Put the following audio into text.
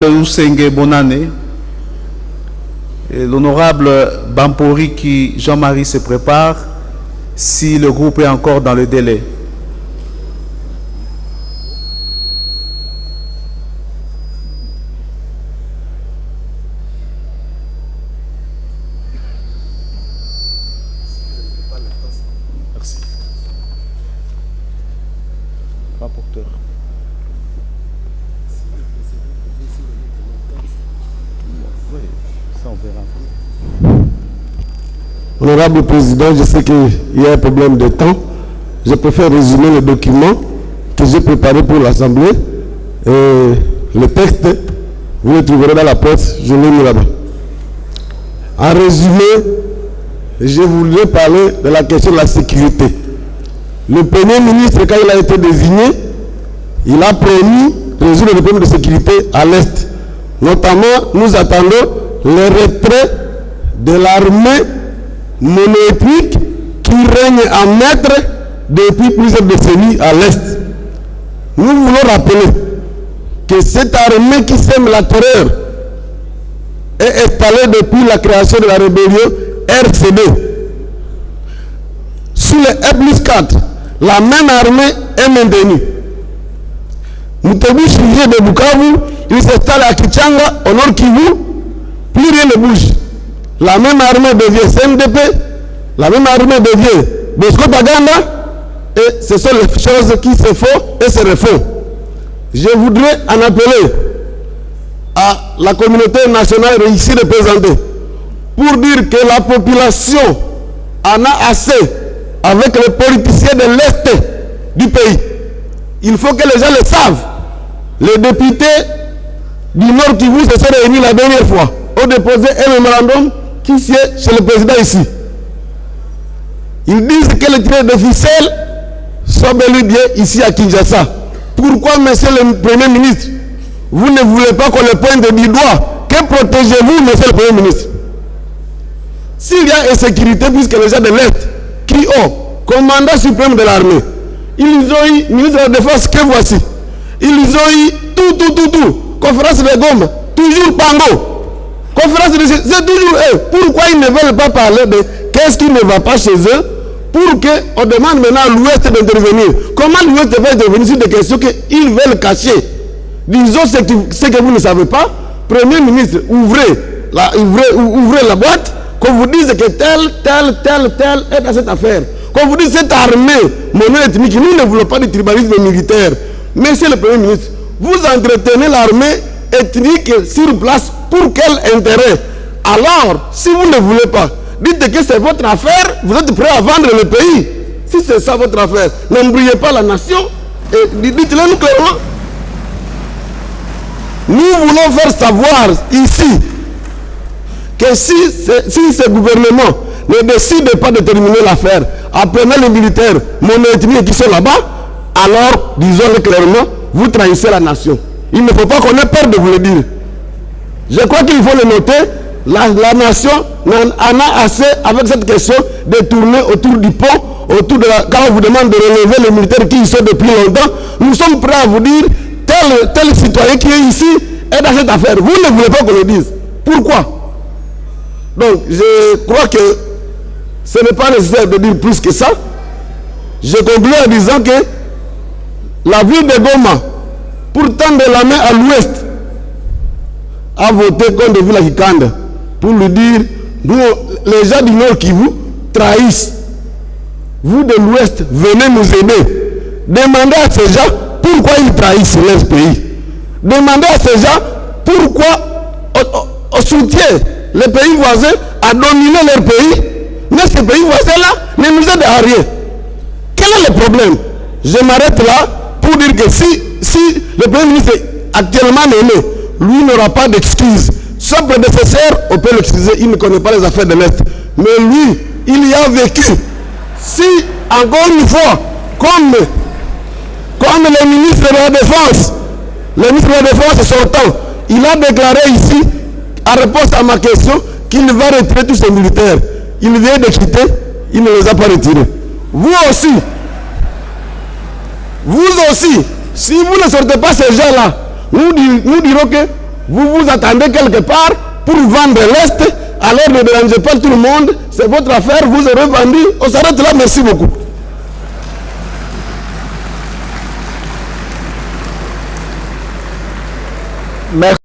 Ousenge Bonane et l'honorable Bamporiki Jean-Marie se prépare si le groupe est encore dans le délai. Merci. Rapporteur. Honorable Président, je sais qu'il y a un problème de temps. Je préfère résumer le document que j'ai préparé pour l'Assemblée. Le texte, vous le trouverez dans la poste, je l'ai mis là-bas. En résumé, je voudrais parler de la question de la sécurité. Le Premier ministre, quand il a été désigné, il a promis de résoudre le problème de sécurité à l'Est. Notamment, nous attendons le retrait de l'armée monoethnique qui règne en maître depuis plusieurs décennies à l'Est. Nous voulons rappeler que cette armée qui sème la terreur est installée depuis la création de la rébellion RCD. Sous le E+4, la même armée est maintenue. Moutebi Chiré de Bukavu, il s'installe à Kichanga, au nord Kivu, plus rien ne bouge. La même armée devient CNDP, la même armée devient Bosco Taganda, et ce sont les choses qui se font et se refont. Je voudrais en appeler à la communauté nationale ici représentée pour dire que la population en a assez avec les politiciens de l'Est du pays. Il faut que les gens le savent. Les députés du Nord Kivu se sont réunis la dernière fois, ont déposé un mémorandum qui sied chez le président ici. Ils disent que les tireurs de ficelle sont bel et bien ici à Kinshasa. Pourquoi, monsieur le Premier ministre, vous ne voulez pas qu'on le pointe du doigt? Que protégez-vous, monsieur le Premier ministre? S'il y a insécurité, puisque les gens de l'Est qui ont commandant suprême de l'armée, ils ont eu ministre de la Défense que voici. Ils ont eu tout. Conférence de Goma, toujours Pango. Conférence de c'est toujours eux. Pourquoi ils ne veulent pas parler de qu'est-ce qui ne va pas chez eux pour qu'on demande maintenant à l'Ouest d'intervenir? Comment l'Ouest va intervenir sur des questions qu'ils veulent cacher? Disons ce que vous ne savez pas. Premier ministre, ouvrez la boîte, qu'on vous dise que tel est dans cette affaire. Qu'on vous dise cette armée mono-ethnique, nous ne voulons pas de tribalisme militaire. Monsieur le Premier ministre, vous entretenez l'armée ethnique sur place pour quel intérêt? Alors, si vous ne voulez pas, dites que c'est votre affaire, vous êtes prêt à vendre le pays. Si c'est ça votre affaire, n'embrouillez pas la nation et dites-le nous clairement. Nous voulons faire savoir ici que si ce gouvernement ne décide pas de terminer l'affaire, apprenez les militaires mono-ethniques qui sont là-bas, alors, disons-le clairement, vous trahissez la nation. Il ne faut pas qu'on ait peur de vous le dire. Je crois qu'il faut le noter, la nation en a assez avec cette question de tourner autour du pont, quand on vous demande de relever les militaires qui y sont depuis longtemps. Nous sommes prêts à vous dire, tel citoyen qui est ici est dans cette affaire. Vous ne voulez pas qu'on le dise. Pourquoi? Donc, je crois que ce n'est pas nécessaire de dire plus que ça. Je conclue en disant que la ville de Goma, pour tendre la main à l'ouest, a voté contre Villa Kikanda pour lui dire, nous, les gens du Nord qui vous trahissent. Vous de l'ouest, venez nous aider. Demandez à ces gens pourquoi ils trahissent leur pays. Demandez à ces gens pourquoi on soutient les pays voisins à dominer leur pays, mais ces pays voisins-là ne nous aident à rien. Quel est le problème? Je m'arrête là pour dire que si le Premier ministre actuellement nommé, lui n'aura pas d'excuses. Son prédécesseur, on peut l'excuser, il ne connaît pas les affaires de l'Est. Mais lui, il y a vécu. Si, encore une fois, comme le ministre de la Défense, sortant, il a déclaré ici, en réponse à ma question, qu'il va retirer tous ses militaires. Il vient de quitter, il ne les a pas retirés. Vous aussi, si vous ne sortez pas ces gens-là, nous dirons que vous vous attendez quelque part pour vendre l'Est, alors ne dérangez pas tout le monde, c'est votre affaire, vous aurez vendu, on s'arrête là, merci beaucoup. Merci.